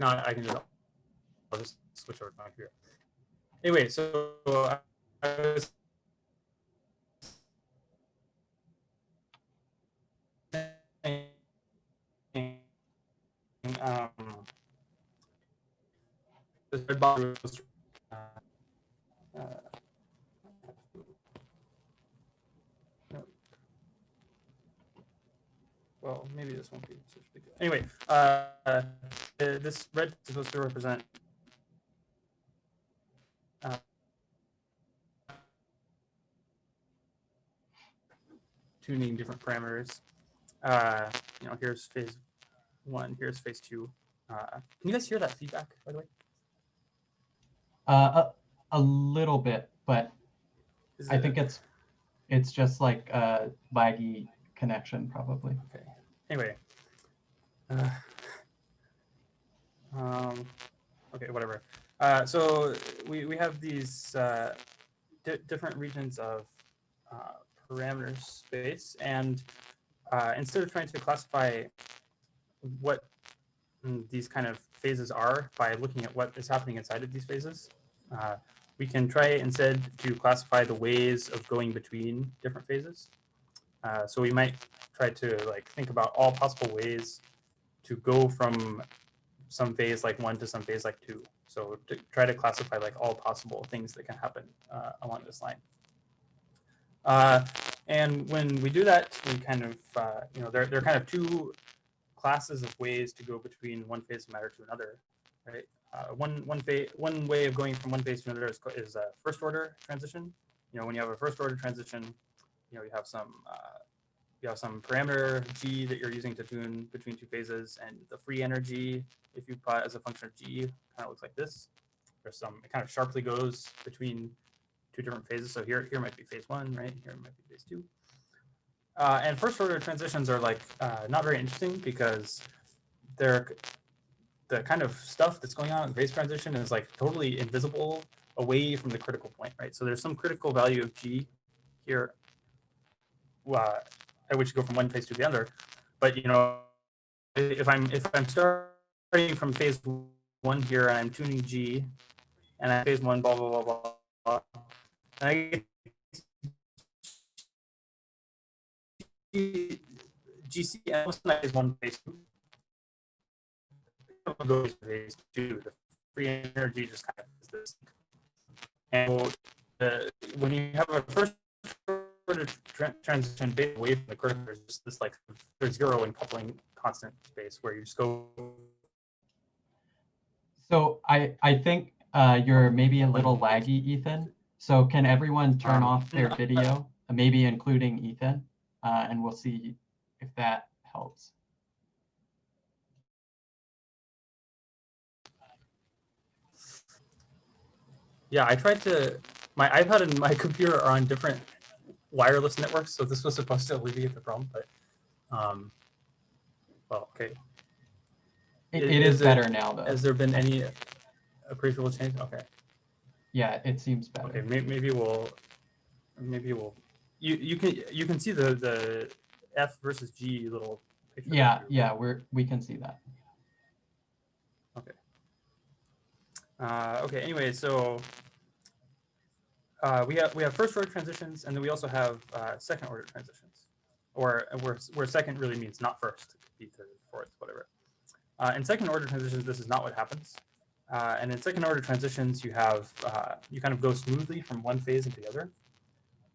not, I'll just switch over to my computer. Anyway, so I was this red box was, well, maybe this won't be such a big deal. Anyway, this red is supposed to represent tuning different parameters. You know, here's phase 1, here's phase 2. Can you guys hear that feedback, by the way? A little bit, but I think it's just like a laggy connection, probably. Okay. Anyway. Okay, whatever. So we have these different regions of parameter space, and instead of trying to classify what these kind of phases are by looking at what is happening inside of these phases, we can try instead to classify the ways of going between different phases. So we might try to like think about all possible ways to go from some phase like 1 to some phase like 2. So to try to classify like all possible things that can happen along this line. And when we do that, we kind of, you know, there are kind of two classes of ways to go between one phase of matter to another, right? One way of going from one phase to another is a first order transition. You know, when you have a first order transition, you know, you have some parameter g that you're using to tune between two phases, and the free energy, if you plot as a function of g, kind of looks like this. There's some, it kind of sharply goes between two different phases. So here might be phase 1, right? Here might be phase 2. And first order transitions are like not very interesting because they're the kind of stuff that's going on in the phase transition is like totally invisible away from the critical point, right? So there's some critical value of g here at which you go from one phase to the other. But you know, if I'm starting from phase 1 here and I'm tuning g, and I phase 1 blah blah blah blah blah, and I get GC almost phase 1 phase 2. Goes to phase 2. The free energy just kind of is this. And when you have a first order transition based away from the critical, there's just this like there's zero in coupling constant space where you just go. So I think you're maybe a little laggy, Ethan. So can everyone turn off their video, maybe including Ethan, and we'll see if that helps. Yeah, I tried to. My iPad and my computer are on different wireless networks, so this was supposed to alleviate the problem, but well, okay. It is better now, though. Has there been any appreciable change? Okay. Yeah, it seems better. Okay, maybe we'll. You can see the F versus G little picture. Yeah, we can see that. Okay. Okay. Anyway, so we have first order transitions, and then we also have second order transitions, or where second really means not first, it could be third, fourth, whatever. In second order transitions, this is not what happens. And in second order transitions, you have you kind of go smoothly from one phase into the other.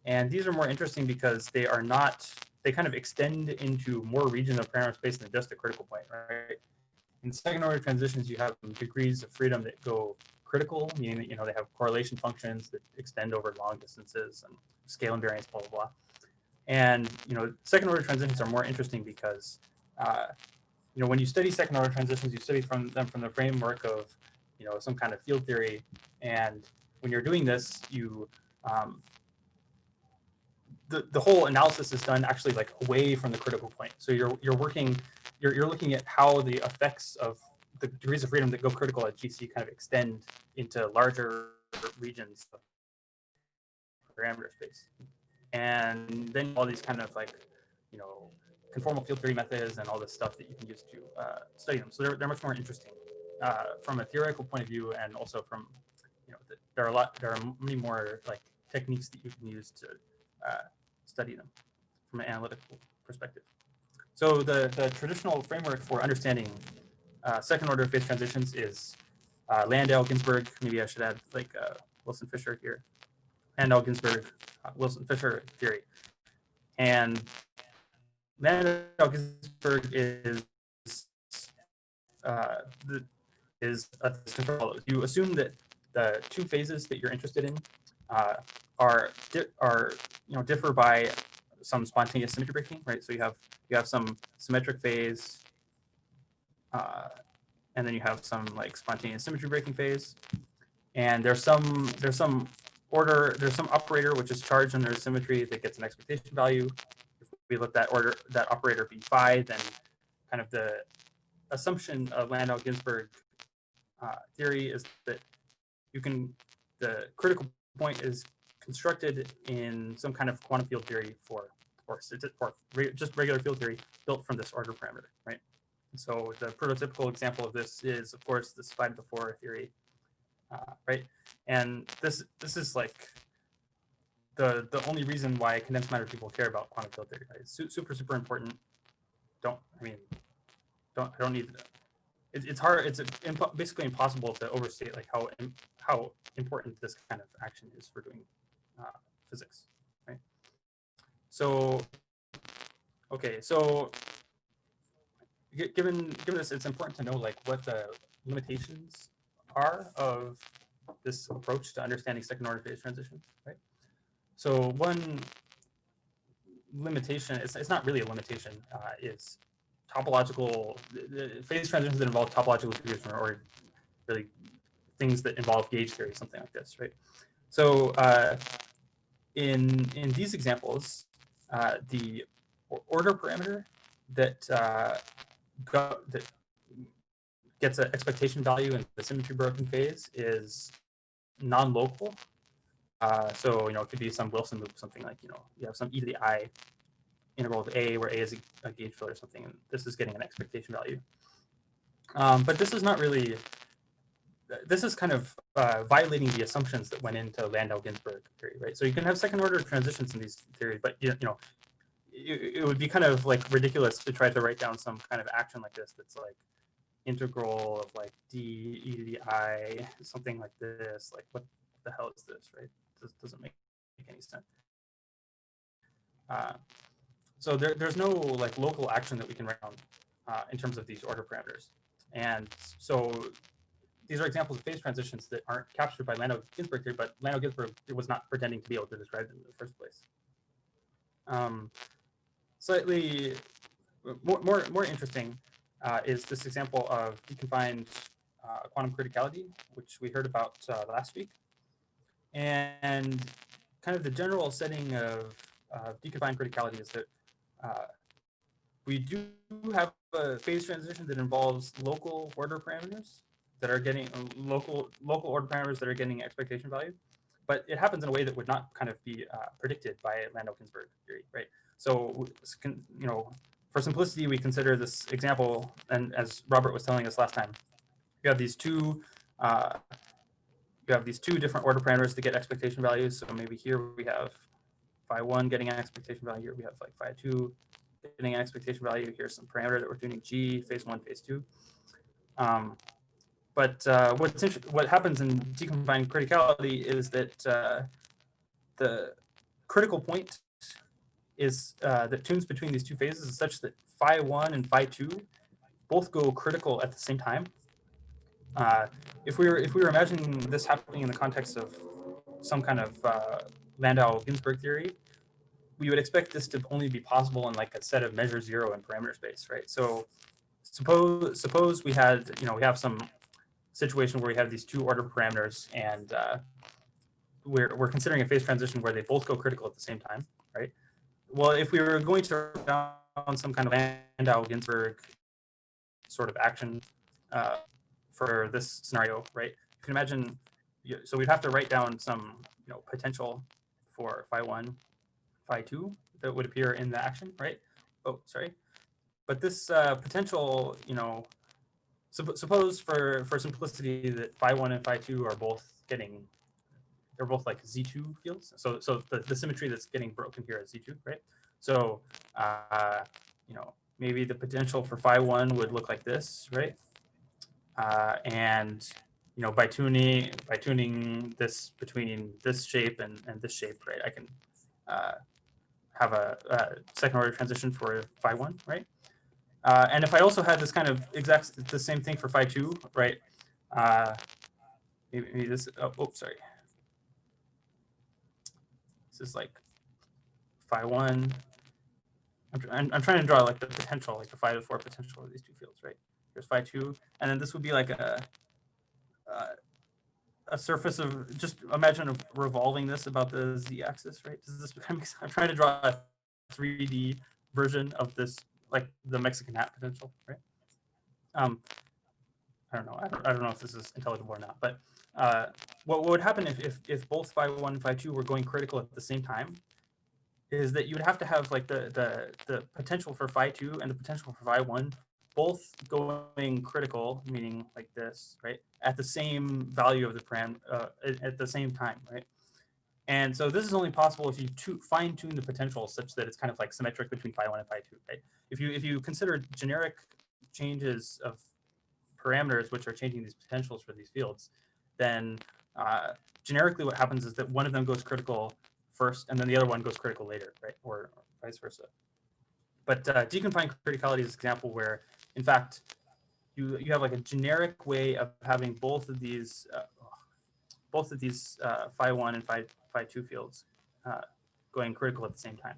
And these are more interesting because they are not, they kind of extend into more regions of parameter space than just a critical point, right? In second order transitions, you have degrees of freedom that go critical, meaning that, you know, they have correlation functions that extend over long distances and scale invariance, blah, blah, blah. And, you know, second order transitions are more interesting because, you know, when you study second order transitions, you study them from the framework of, you know, some kind of field theory. And when you're doing this, you, the whole analysis is done actually like away from the critical point. So you're looking at how the effects of the degrees of freedom that go critical at GC kind of extend into larger regions of parameter space. And then all these kind of like, you know, conformal field theory methods and all this stuff that you can use to study them. So they're much more interesting. from a theoretical point of view, and also from, there are many more like techniques that you can use to study them from an analytical perspective. So the traditional framework for understanding second order phase transitions is Landau-Ginsburg. Maybe I should add like Wilson-Fisher here. Landau-Ginsburg, Wilson-Fisher theory. And Landau-Ginsburg is you assume that the two phases that you're interested in are differ by some spontaneous symmetry breaking, right? So you have some symmetric phase, and then you have some like spontaneous symmetry breaking phase, and there's some operator which is charged under symmetry that gets an expectation value. If we let that operator be phi, then kind of the assumption of Landau-Ginsburg theory is that the critical point is constructed in some kind of quantum field theory or just regular field theory built from this order parameter, right? And so the prototypical example of this is, of course, this 5-to-4 theory, right? And this is like the only reason why condensed matter people care about quantum field theory. Right? It's super important. I don't need. It's hard. It's basically impossible to overstate like how important this kind of action is for doing physics, right? So, okay, so given this, it's important to know like what the limitations are of this approach to understanding second order phase transitions, right? So one limitation, it's not really a limitation, is topological phase transitions that involve topological diffusion, or really things that involve gauge theory, something like this, right? So in these examples, the order parameter that gets an expectation value in the symmetry broken phase is non-local. So it could be some Wilson loop, something like you have some e to the I integral of A, where A is a gauge field or something, and this is getting an expectation value. But this is not really. This is kind of violating the assumptions that went into Landau-Ginsburg theory, right? So you can have second order transitions in these theories, but it would be kind of like ridiculous to try to write down some kind of action like this that's like integral of like d e to the I, something like this. Like what the hell is this, right? This doesn't make any sense. So there's no like local action that we can write down in terms of these order parameters, and so these are examples of phase transitions that aren't captured by Landau-Ginsburg theory, but Landau-Ginsburg was not pretending to be able to describe them in the first place. Slightly more interesting is this example of deconfined quantum criticality, which we heard about last week. And kind of the general setting of deconfined criticality is that we do have a phase transition that involves local order parameters that are getting local order parameters that are getting expectation value, but it happens in a way that would not kind of be predicted by Landau-Ginsburg theory, right? So, for simplicity, we consider this example, and as Robert was telling us last time, you have these two different order parameters to get expectation values. So maybe here we have phi1 getting an expectation value. Here we have like phi2 getting an expectation value. Here's some parameter that we're tuning G, phase 1, phase 2. But what happens in deconfined criticality is that the critical point is that tunes between these two phases is such that phi1 and phi2 both go critical at the same time. If we were imagining this happening in the context of some kind of Landau-Ginsburg theory, we would expect this to only be possible in like a set of measure zero in parameter space, right? So suppose we had, we have some situation where we have these two order parameters, and we're considering a phase transition where they both go critical at the same time, right? Well, if we were going to write down some kind of Landau-Ginsburg sort of action for this scenario, right? You can imagine, so we'd have to write down some potential for phi1, phi2 that would appear in the action, right? Oh, sorry. But this potential, suppose for simplicity that phi1 and phi2 are both getting, they're both like Z2 fields. So the symmetry that's getting broken here is Z2, right? So you know, maybe the potential for phi1 would look like this, right? And you know, by tuning this between this shape and this shape, right, I can have a second order transition for phi1, right? And if I also had this kind of exact the same thing for phi2, right? Maybe this. Oh, sorry. This is like phi1. I'm trying to draw like the potential, like the phi to 4 potential of these two fields, right? Here's phi2, and then this would be like a surface of, just imagine revolving this about the z-axis, right? Does this become? I'm trying to draw a 3D version of this, like the Mexican hat potential, right? I don't know. I don't know if this is intelligible or not, but what would happen if both phi1 and phi2 were going critical at the same time is that you would have to have like the potential for phi2 and the potential for phi1 both going critical, meaning like this, right, at the same value of the param at the same time, right? And so this is only possible if you fine tune the potential such that it's kind of like symmetric between phi1 and phi2, right? If you consider generic changes of parameters which are changing these potentials for these fields, then generically what happens is that one of them goes critical first and then the other one goes critical later, right? Or vice versa. But deconfined criticality is an example where, in fact, you have like a generic way of having both of these phi1 and phi2 fields going critical at the same time.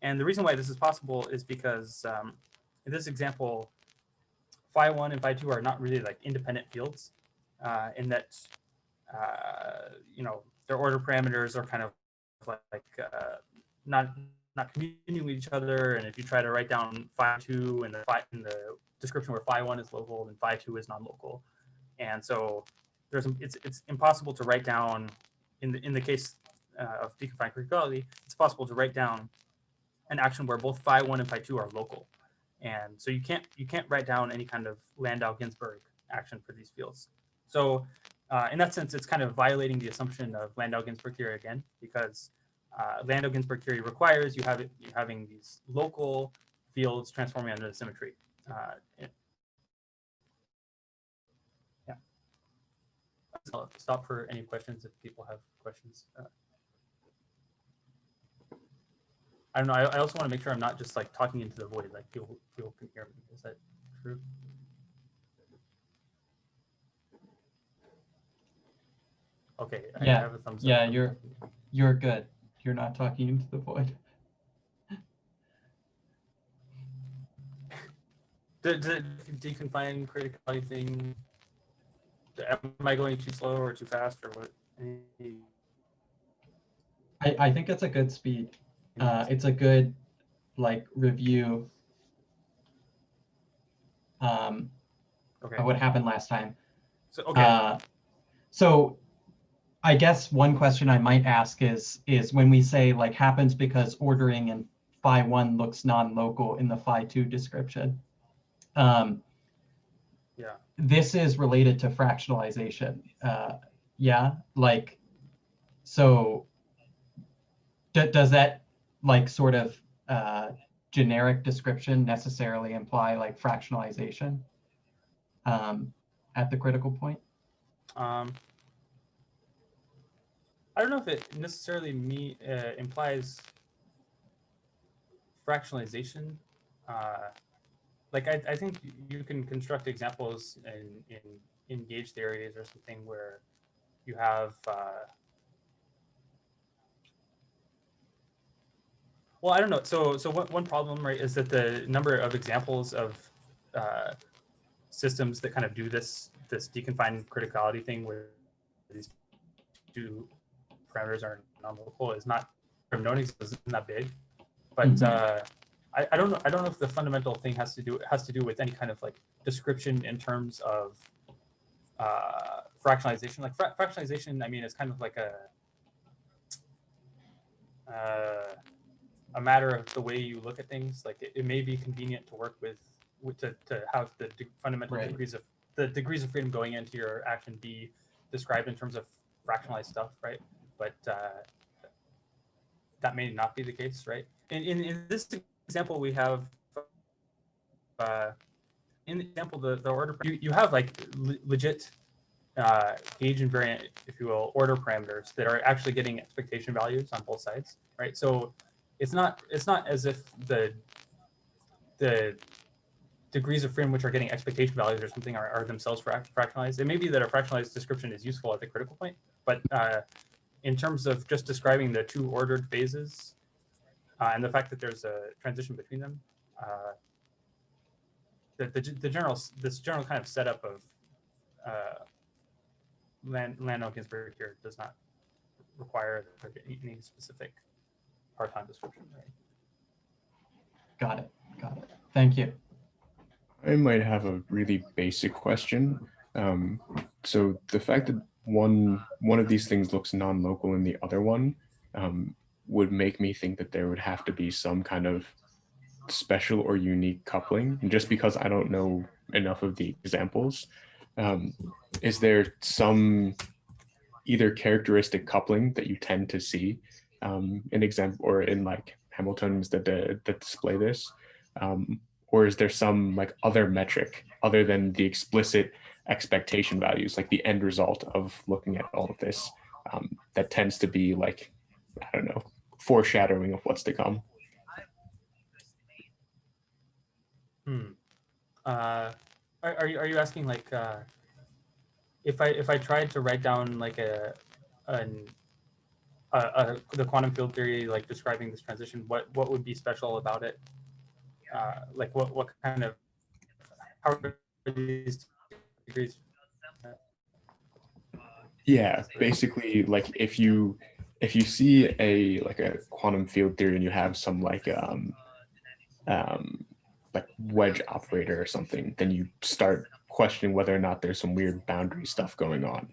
And the reason why this is possible is because in this example, phi1 and phi2 are not really like independent fields in that you know, their order parameters are kind of like not communicating with each other. And if you try to write down phi2 in the description where phi1 is local, then phi2 is non-local. And so it's impossible to write down in the case of deconfined criticality, it's possible to write down an action where both phi1 and phi2 are local. And so you can't write down any kind of landau-ginsburg action for these fields. So in that sense, it's kind of violating the assumption of landau-ginsburg theory again, because landau-ginsburg theory requires you having these local fields transforming under the symmetry. Yeah. I'll stop for any questions if people have questions. I don't know. I also want to make sure I'm not just like talking into the void, like people can hear me. Is that true? Okay. Yeah. I have a thumbs up. Yeah, you're good. You're not talking into the void. The deconfined criticality thing. Am I going too slow or too fast or what? I think it's a good speed. It's a good like review Okay. of what happened last time. So okay. So I guess one question I might ask is when we say like happens because ordering in phi1 looks non-local in the phi2 description. Yeah. This is related to fractionalization. Yeah, like, so does that like sort of generic description necessarily imply like fractionalization at the critical point? I don't know if it necessarily implies fractionalization. Like I think you can construct examples in gauge theories or something where you have well, I don't know. So one problem, right, is that the number of examples of systems that kind of do this deconfined criticality thing where these two parameters are non-local is not known, isn't that big. But I don't know. I don't know if the fundamental thing has to do with any kind of like description in terms of fractionalization. Like fractionalization, I mean, it's kind of like a matter of the way you look at things. Like it may be convenient to work with to have the fundamental Right. degrees of freedom going into your action be described in terms of fractionalized stuff, right? But that may not be the case, right? In this example, we have in the example the order you have like legit gauge invariant, if you will, order parameters that are actually getting expectation values on both sides, right? So it's not as if the degrees of freedom which are getting expectation values or something are themselves fractionalized. It may be that a fractionalized description is useful at the critical point, but in terms of just describing the two ordered phases and the fact that there's a transition between them, this general kind of setup of landau-ginsburg here does not require any specific part-time description, right? Got it. Got it. Thank you. I might have a really basic question. So the fact that one of these things looks non-local and the other one would make me think that there would have to be some kind of special or unique coupling. And just because I don't know enough of the examples, is there some either characteristic coupling that you tend to see in example or in like Hamiltonians that display this? Or is there some like other metric other than the explicit expectation values, like the end result of looking at all of this, that tends to be like, I don't know, foreshadowing of what's to come? Are you asking like if I tried to write down like the quantum field theory, like describing this transition, what would be special about it? Like what kind of, how are these degrees? Yeah, basically, like if you see a quantum field theory and you have some like wedge operator or something, then you start questioning whether or not there's some weird boundary stuff going on.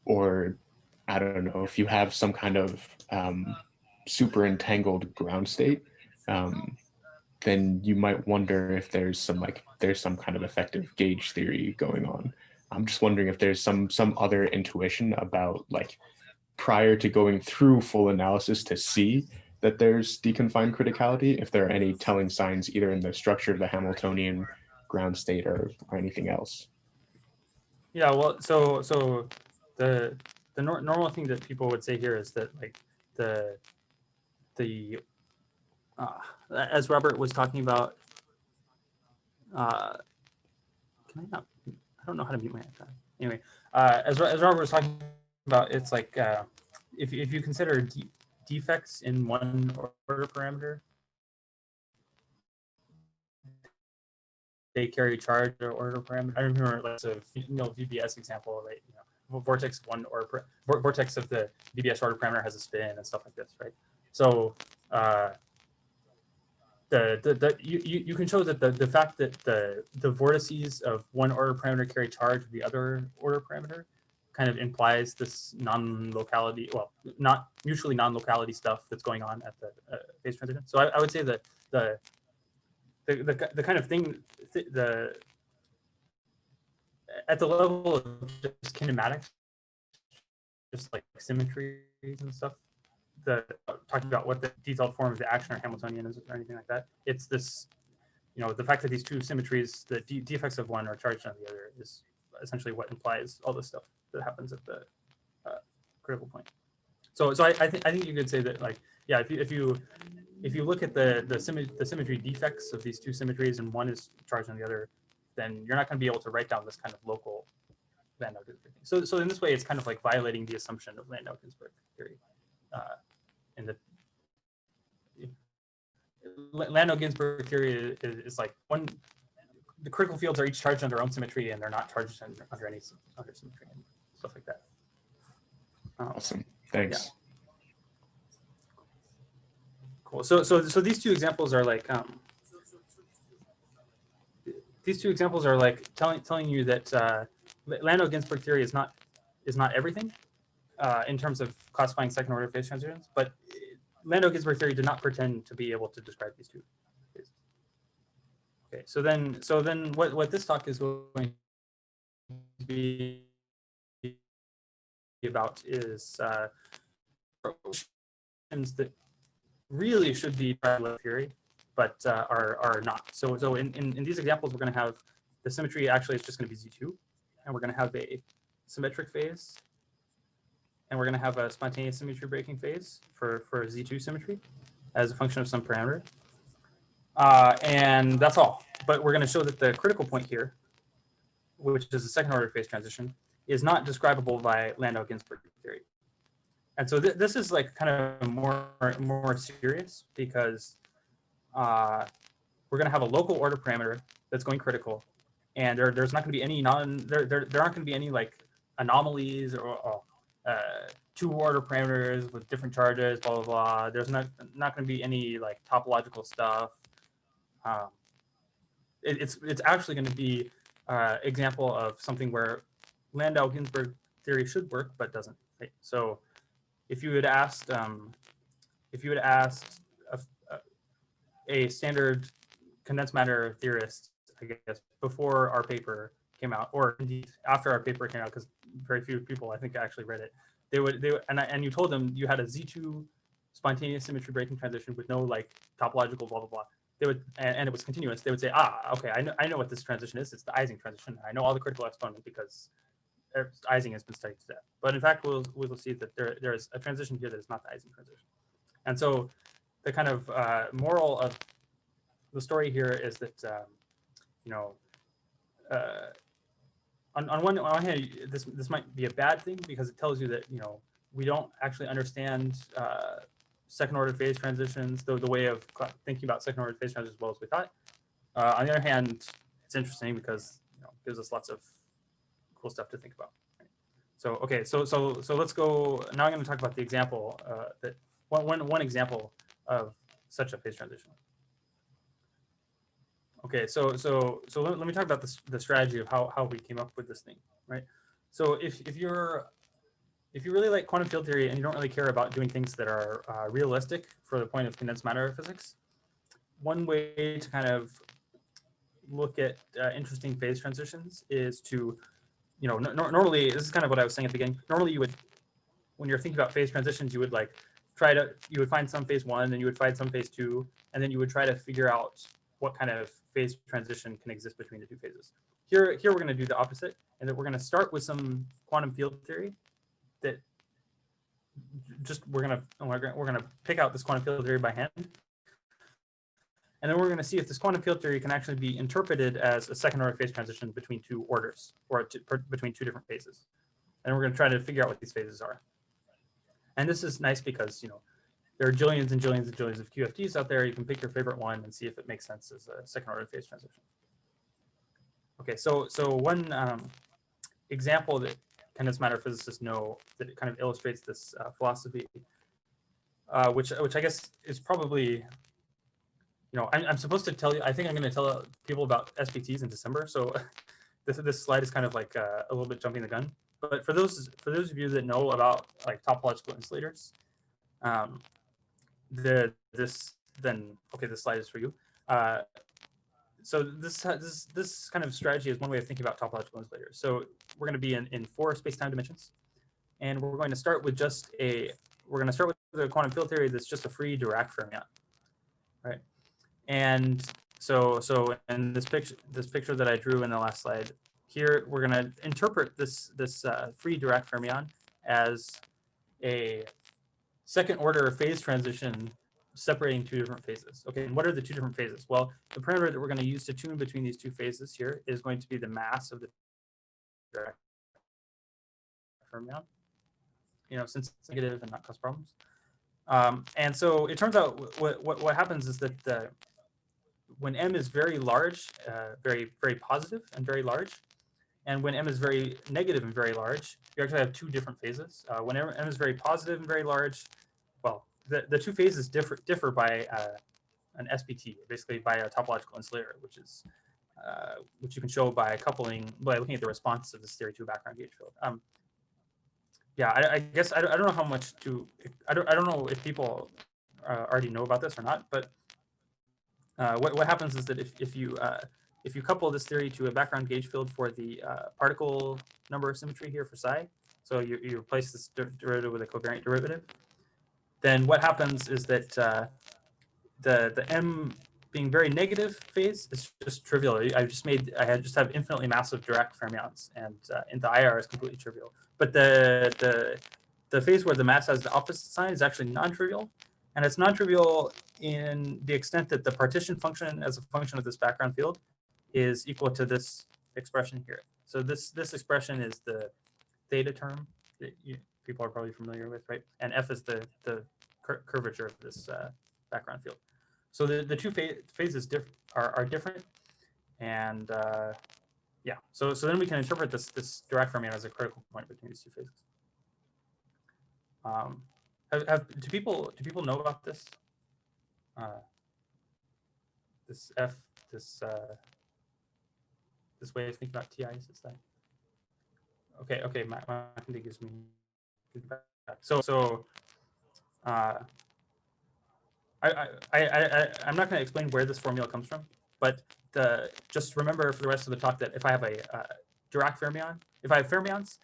Or I don't know, if you have some kind of super entangled ground state, then you might wonder if there's some kind of effective gauge theory going on. I'm just wondering if there's some other intuition about, like, prior to going through full analysis to see that there's deconfined criticality, if there are any telling signs either in the structure of the Hamiltonian ground state or anything else. Yeah, well, so the normal thing that people would say here is that like the as Robert was talking about, can I not? I don't know how to mute my iPad. Anyway, as Robert was talking about, it's like if you consider defects in one order parameter, they carry charge or order parameter. I remember like a VBS example, right? Vortex one or vortex of the VBS order parameter has a spin and stuff like this, right? So you can show that the fact that the vortices of one order parameter carry charge of the other order parameter kind of implies this non-locality, well, not mutually non-locality stuff that's going on at the phase transition. So I would say that the kind of thing at the level of just kinematics, just like symmetries and stuff, talking about what the detailed form of the action or Hamiltonian is or anything like that. It's this, the fact that these two symmetries, the defects of one are charged on the other, is essentially what implies all this stuff that happens at the critical point. So I think you could say that, like, yeah, if you look at the symmetry defects of these two symmetries and one is charged on the other, then you're not going to be able to write down this kind of local Landau-Ginsburg thing. So in this way, it's kind of like violating the assumption of Landau-Ginsburg theory. In the Landau-Ginsburg theory is like the critical fields are each charged on their own symmetry, and they're not charged under any other symmetry and stuff like that. Awesome, thanks. Yeah. Cool. So these two examples are like telling you that Landau-Ginsburg theory is not everything in terms of classifying second order phase transitions, but Landau-Ginsburg theory did not pretend to be able to describe these two phases. Okay, so then what this talk is going to be about is that really should be parallel theory, but are not. So in these examples, we're going to have the symmetry actually is just going to be Z2, and we're going to have a symmetric phase, and we're going to have a spontaneous symmetry breaking phase for Z2 symmetry as a function of some parameter. And that's all. But we're going to show that the critical point here, which is the second order phase transition, is not describable by Landau-Ginsburg theory. And so this is like kind of more serious because we're going to have a local order parameter that's going critical, and there's not going to be any there aren't going to be any like anomalies or two order parameters with different charges, blah blah blah. There's not going to be any like topological stuff. It's actually going to be example of something where Landau-Ginsburg theory should work but doesn't. Right? So if you had asked a standard condensed matter theorist, I guess, before our paper came out, or indeed after our paper came out, because very few people I think actually read it, and you told them you had a Z2 spontaneous symmetry breaking transition with no like topological blah blah blah. They would, and it was continuous. They would say, okay, I know what this transition is. It's the Ising transition. I know all the critical exponent because Ising has been studied to death. But in fact, we'll see that there is a transition here that is not the Ising transition. And so the kind of moral of the story here is that on one hand, this might be a bad thing because it tells you that we don't actually understand second order phase transitions, the way of thinking about second order phase transitions as well as we thought. On the other hand, it's interesting because it gives us lots of cool stuff to think about. Right? So okay, so let's go now. I'm going to talk about the example that one example of such a phase transition. Okay, so let me talk about the strategy of how we came up with this thing, right? So if you really like quantum field theory and you don't really care about doing things that are realistic for the point of condensed matter physics, one way to kind of look at interesting phase transitions is to, normally, this is kind of what I was saying at the beginning. Normally you would, when you're thinking about phase transitions, you would like you would find some phase one, then you would find some phase two, and then you would try to figure out what kind of phase transition can exist between the two phases. Here we're going to do the opposite, and that we're going to start with some quantum field theory that just we're going to pick out this quantum field theory by hand, and then we're going to see if this quantum field theory can actually be interpreted as a second order phase transition between two orders or between two different phases, and we're going to try to figure out what these phases are. And this is nice because there are jillions and jillions and jillions of QFTs out there. You can pick your favorite one and see if it makes sense as a second order phase transition. Okay, so one example that condensed matter physicists know that it kind of illustrates this philosophy, which I guess is probably, I'm supposed to tell you. I think I'm going to tell people about SPTs in December. So this slide is kind of like a little bit jumping the gun. But for those of you that know about like topological insulators, this slide is for you. So this kind of strategy is one way of thinking about topological insulators. So we're going to be in 4 space-time dimensions, and we're going to start with the quantum field theory that's just a free Dirac fermion, right? And so in this picture that I drew in the last slide, here we're going to interpret this free Dirac fermion as a second order phase transition separating two different phases. Okay, and what are the two different phases? Well, the parameter that we're going to use to tune between these two phases here is going to be the mass of the Dirac fermion, since it's negative and not cause problems. And so it turns out what happens is that when m is very large, very, very positive and very large, and when m is very negative and very large, you actually have two different phases. When m is very positive and very large, well, the two phases differ by an SPT, basically by a topological insulator, which you can show by looking at the response of this theory to a background gauge field. Yeah, I guess I don't know how much I don't know if people already know about this or not, but what happens is that if you couple this theory to a background gauge field for the particle number symmetry here for psi, so you replace this derivative with a covariant derivative, then what happens is that the m being very negative phase is just trivial. I just have infinitely massive Dirac fermions, and the IR is completely trivial. But the phase where the mass has the opposite sign is actually non-trivial, and it's non-trivial in the extent that the partition function as a function of this background field is equal to this expression here. So this expression is the theta term that people are probably familiar with, right? And F is the curvature of this background field. So the two phases are different, and yeah. So then we can interpret this Dirac fermion as a critical point between these two phases. Do people know about this? This F, this way of thinking about TIs is that? Okay. My thing gives me feedback. So I'm not going to explain where this formula comes from, but just remember for the rest of the talk that if I have a Dirac fermion, if I have fermions,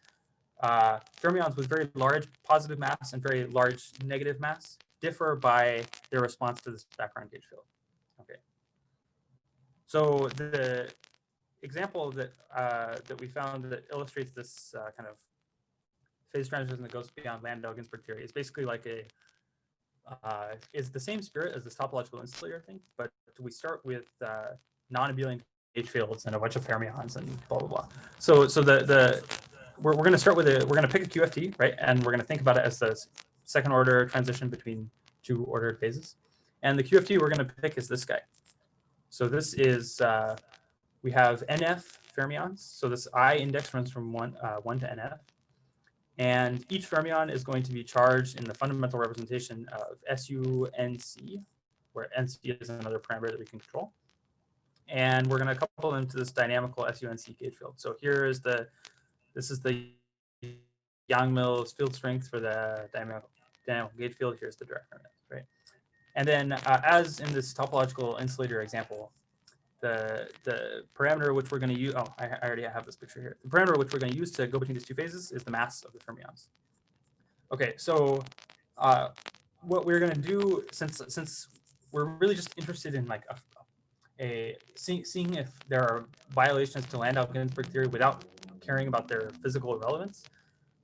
fermions with very large positive mass and very large negative mass differ by their response to this background gauge field. Okay. So the example that we found that illustrates this kind of phase transition that goes beyond landau-ginsburg theory is basically like is the same spirit as this topological insulator thing, but we start with non-abelian gauge fields and a bunch of fermions and blah blah blah. So we're going to start with we're going to pick a QFT, right? And we're going to think about it as the second order transition between two ordered phases. And the QFT we're going to pick is this guy. So this is we have NF fermions. So this I index runs from 1 to NF. And each fermion is going to be charged in the fundamental representation of SU-NC, where NC is another parameter that we can control. And we're going to couple them to this dynamical SU-NC gauge field. So here is this is the Yang-Mills field strength for the dynamical gauge field. Here's the Dirac fermion, right? And then as in this topological insulator example, the parameter which we're going to use, I already have this picture here. The parameter which we're going to use to go between these two phases is the mass of the fermions. Okay, so what we're going to do, since we're really just interested in like seeing if there are violations to Landau-Ginsburg theory without caring about their physical relevance,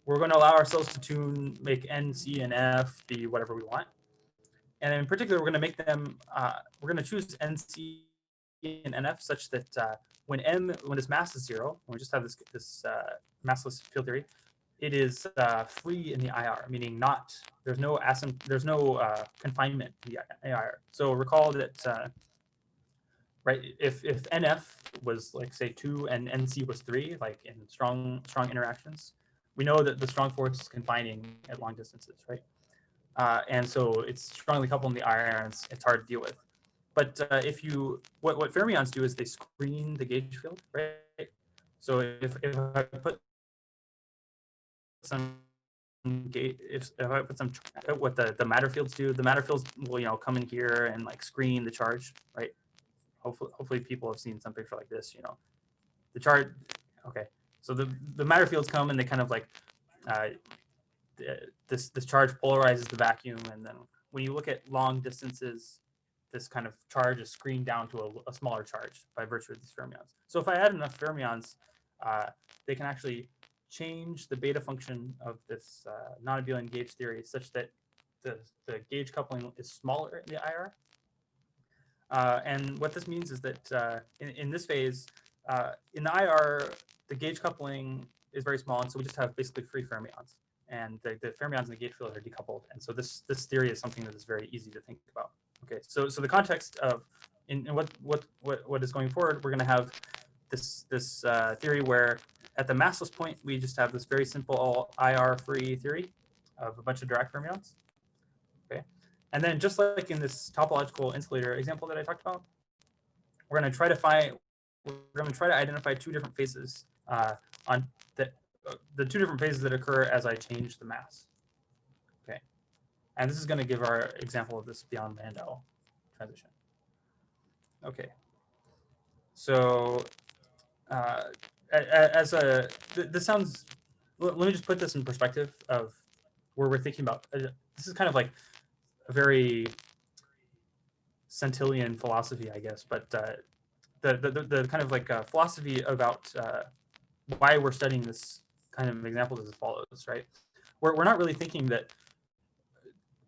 we're going to allow ourselves to make N, C, and F be whatever we want. And in particular, we're going to make them, we're going to choose NC and NF such that when this mass is 0, when we just have this massless field theory, it is free in the IR, meaning there's no confinement in the IR. So recall that right, if NF was like say 2 and NC was 3, like in strong interactions, we know that the strong force is confining at long distances, right? And so it's strongly coupled in the IR, and it's hard to deal with. But what fermions do is they screen the gauge field, right? So if I put some what the matter fields do, the matter fields will come in here and like screen the charge, right? Hopefully people have seen some picture like this, the charge. Okay, so the matter fields come and they kind of like this charge polarizes the vacuum, and then when you look at long distances, this kind of charge is screened down to a smaller charge by virtue of these fermions. So if I add enough fermions, they can actually change the beta function of this non-abelian gauge theory such that the gauge coupling is smaller in the IR. And what this means is that in this phase, in the IR, the gauge coupling is very small, and so we just have basically free fermions. And the fermions in the gauge field are decoupled. And so this theory is something that is very easy to think about. Okay, so the context of in what is going forward, we're going to have this theory where at the massless point we just have this very simple IR free theory of a bunch of Dirac fermions. Okay, and then just like in this topological insulator example that I talked about, we're going to try to identify two different phases on the two different phases that occur as I change the mass. Okay, and this is going to give our example of this beyond Landau transition. Okay. So this sounds, let me just put this in perspective of where we're thinking about. This is kind of like a very Centillian philosophy, I guess, but the kind of like philosophy about why we're studying this kind of examples as follows, right? We're not really thinking that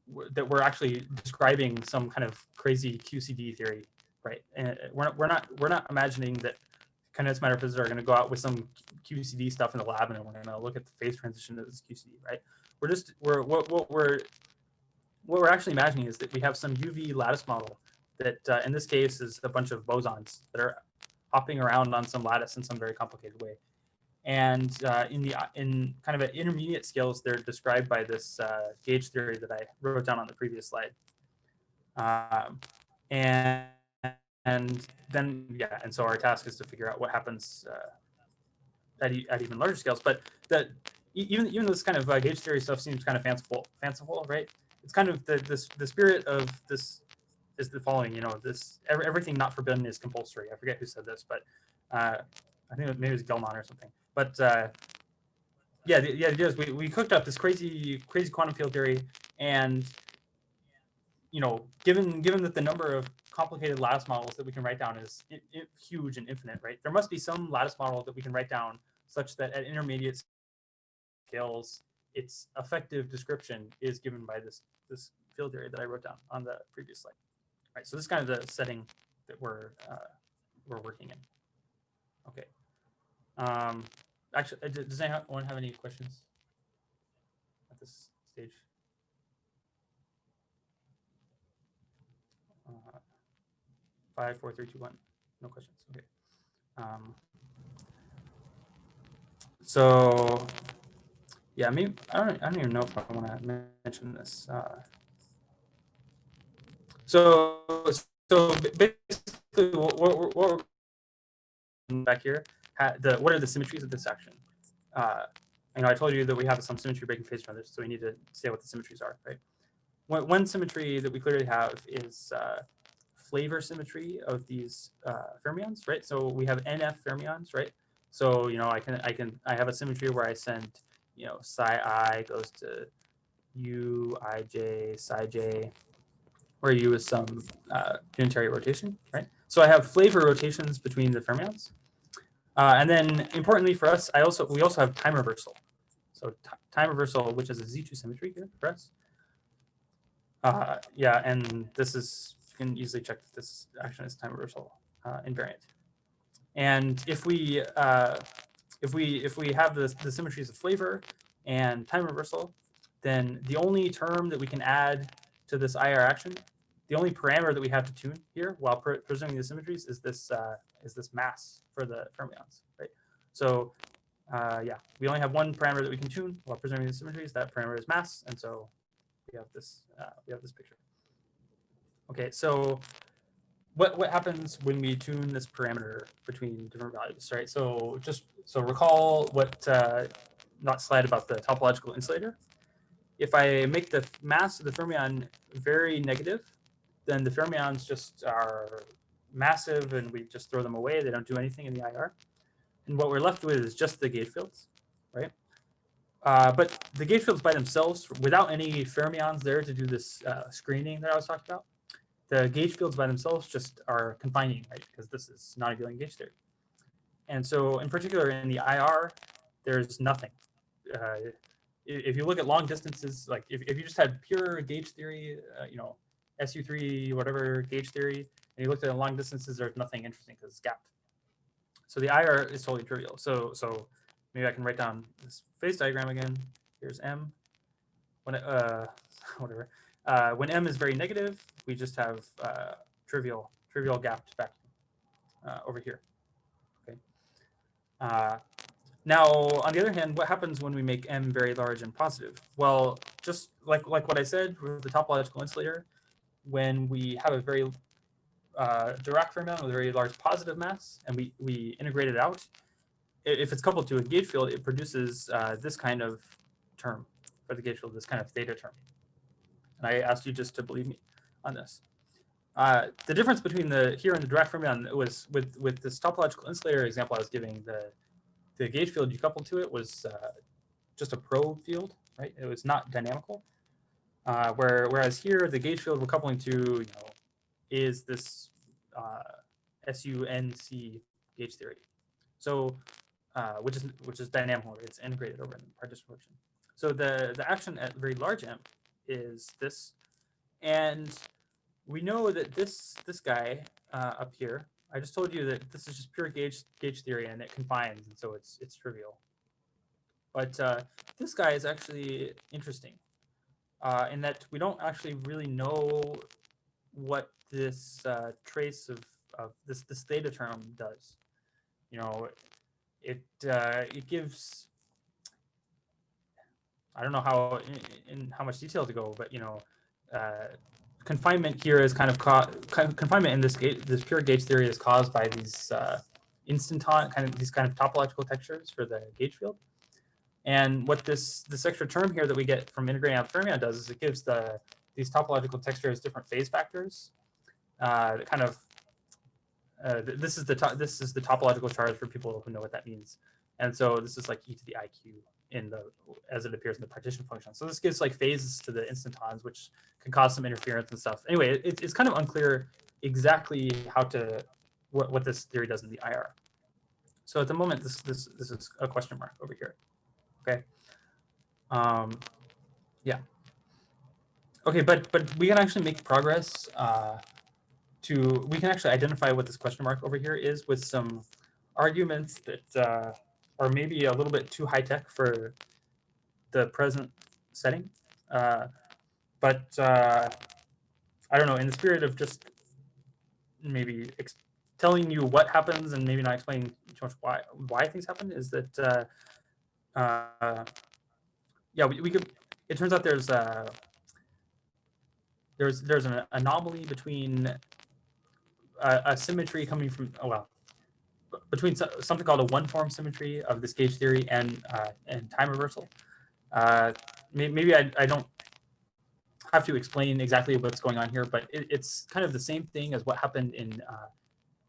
we're actually describing some kind of crazy QCD theory, right? And we're not imagining that condensed matter physicists are going to go out with some QCD stuff in the lab and we're going to look at the phase transition of this QCD, right? What we're actually imagining is that we have some UV lattice model that in this case is a bunch of bosons that are hopping around on some lattice in some very complicated way. And in kind of at intermediate scales, they're described by this gauge theory that I wrote down on the previous slide. And then, yeah, and so our task is to figure out what happens at even larger scales. But that even this kind of gauge theory stuff seems kind of fanciful, right? It's kind of the spirit of this is the following. You know, everything not forbidden is compulsory. I forget who said this, but I think maybe it was Gelman or something. But yeah, the idea is we cooked up this crazy quantum field theory, and you know, given that the number of complicated lattice models that we can write down is huge and infinite, right? There must be some lattice model that we can write down such that at intermediate scales, its effective description is given by this field theory that I wrote down on the previous slide. Right. So this is kind of the setting that we're working in. Okay. Actually, does anyone have any questions at this stage? 5, 4, 3, 2, 1. No questions. Okay. So yeah, maybe I don't even know if I want to mention this. So basically, what we're back here, what are the symmetries of this action? You know, I told you that we have some symmetry breaking phase transitions, so we need to say what the symmetries are, right? One symmetry that we clearly have is flavor symmetry of these fermions, right? So we have NF fermions, right? So you know, I have a symmetry where I send, you know, psi I goes to U I J psi j, where U is some unitary rotation, right? So I have flavor rotations between the fermions. And then importantly for us, we also have time reversal. So time reversal, which is a Z2 symmetry here for us. Yeah, and this is, you can easily check that this action is time reversal invariant. And if we have the symmetries of flavor and time reversal, then the only term that we can add to this IR action, the only parameter that we have to tune here while preserving the symmetries is this mass for the fermions, right? So yeah, we only have one parameter that we can tune while preserving the symmetries. That parameter is mass, and so we have this picture. Okay, so what happens when we tune this parameter between different values, right? So recall what not slide about the topological insulator. If I make the mass of the fermion very negative, then the fermions just are massive and we just throw them away. They don't do anything in the IR. And what we're left with is just the gauge fields, right? But the gauge fields by themselves, without any fermions there to do this screening that I was talking about, the gauge fields by themselves just are confining, right? Because this is not abelian gauge theory. And so in particular in the IR, there's nothing. If you look at long distances, like if you just had pure gauge theory, you know, SU3, whatever gauge theory, and you looked at long distances, there's nothing interesting because it's gapped. So the IR is totally trivial. So maybe I can write down this phase diagram again. Here's M. When whatever. When M is very negative, we just have trivial gapped vacuum over here. Okay. Now, on the other hand, what happens when we make M very large and positive? Well, just like what I said with the topological insulator, when we have a very Dirac fermion with a very large positive mass, and we integrate it out, if it's coupled to a gauge field, it produces this kind of term for the gauge field, this kind of theta term. And I asked you just to believe me on this. The difference between the here and the direct fermion was with this topological insulator example I was giving, the gauge field you coupled to it was just a probe field, right? It was not dynamical. Whereas here, the gauge field we're coupling to, is this SUNC gauge theory. So, which is dynamical, it's integrated over in partition function. So the action at very large M is this, and we know that this guy up here, I just told you that this is just pure gauge theory, and it confines, and so it's trivial. But this guy is actually interesting in that we don't actually really know what this trace of this theta term does. It gives, I don't know how in how much detail to go, but confinement here is kind of confinement in this pure gauge theory is caused by these these kind of topological textures for the gauge field. And what this extra term here that we get from integrating out fermion does is it gives these topological textures different phase factors. This is the topological charge for people who know what that means. And so this is like e to the iq as it appears in the partition function. So this gives like phases to the instantons, which can cause some interference and stuff. Anyway, it's kind of unclear exactly what this theory does in the IR. So at the moment, this is a question mark over here. Okay. Yeah. Okay, but we can actually make progress we can actually identify what this question mark over here is with some arguments that are maybe a little bit too high tech for the present setting. But I don't know, in the spirit of just maybe telling you what happens and maybe not explaining too much why things happen, is that yeah, we could. It turns out there's an anomaly between a symmetry coming from between something called a one-form symmetry of this gauge theory and time reversal. Maybe I don't have to explain exactly what's going on here, but it's kind of the same thing as what happened in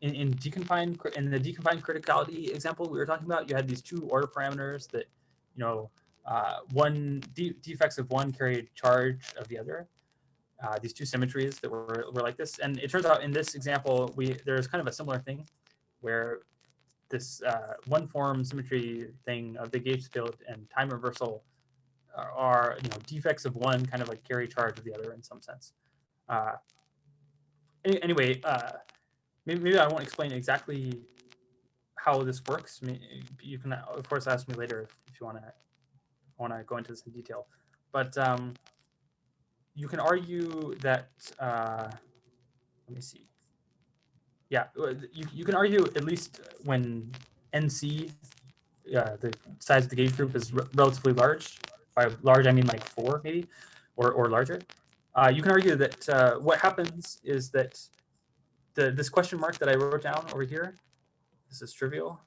the deconfined criticality example we were talking about. You had these two order parameters that defects of one carried charge of the other. These two symmetries that were like this, and it turns out in this example there's kind of a similar thing where this one form symmetry thing of the gauge field and time reversal are defects of one kind of like carry charge of the other in some sense. Anyway, maybe I won't explain exactly how this works. You can of course ask me later if you want to go into this in detail, but you can argue that let me see. Yeah, you can argue at least when NC, the size of the gauge group, is relatively large. By large, I mean like 4 maybe, or larger. You can argue that what happens is that this question mark that I wrote down over here, this is trivial.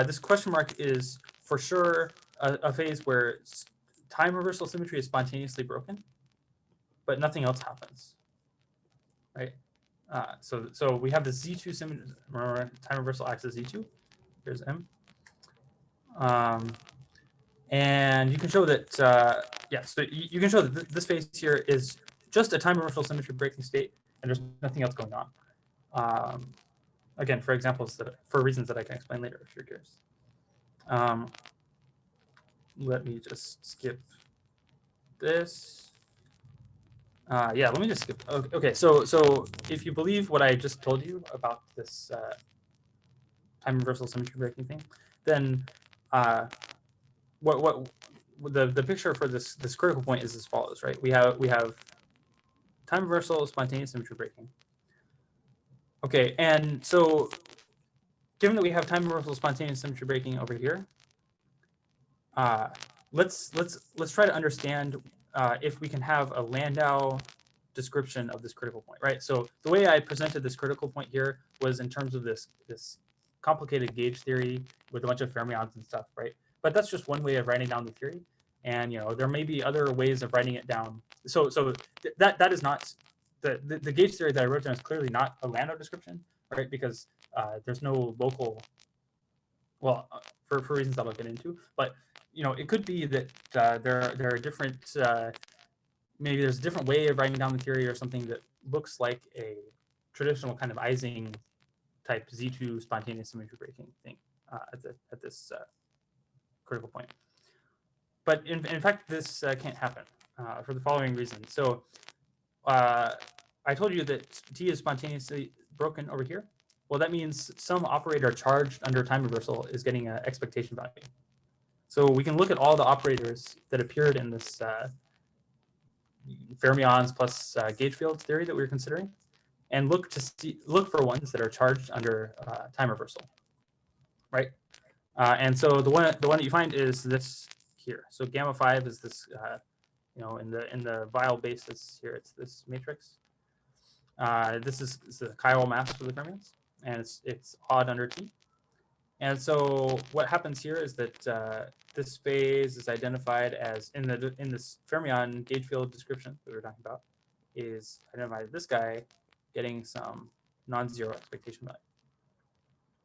This question mark is for sure a phase where time reversal symmetry is spontaneously broken, but nothing else happens, right? So we have the Z2 symmetry. Remember, time reversal acts as Z2. Here's M. And you can show that, yeah, so you can show that this phase here is just a time reversal symmetry breaking state, and there's nothing else going on. Again, for reasons that I can explain later if you're curious. Let me just skip this. Yeah, let me just skip. Okay, so if you believe what I just told you about this time reversal symmetry breaking thing, then what the picture for this critical point is as follows, right? We have time reversal, spontaneous symmetry breaking. Okay, and so given that we have time reversal, spontaneous symmetry breaking over here, let's try to understand if we can have a Landau description of this critical point, right? So the way I presented this critical point here was in terms of this complicated gauge theory with a bunch of fermions and stuff, right? But that's just one way of writing down the theory, and there may be other ways of writing it down. So that is not the gauge theory that I wrote down is clearly not a Landau description, right? Because there's no local, well, for reasons that I'll get into, but it could be that there are different, maybe there's a different way of writing down the theory or something that looks like a traditional kind of Ising type Z2 spontaneous symmetry breaking thing at this critical point. But in fact, this can't happen for the following reason. So I told you that T is spontaneously broken over here. Well, that means some operator charged under time reversal is getting an expectation value. So we can look at all the operators that appeared in this fermions plus gauge fields theory that we were considering, and look for ones that are charged under time reversal, right? And so the one that you find is this here. So gamma 5 is this, in the vial basis here, it's this matrix. This is the chiral mass for the fermions, and it's odd under T. And so what happens here is that this phase is identified as in this fermion gauge field description that we were talking about, is identified as this guy getting some non-zero expectation value.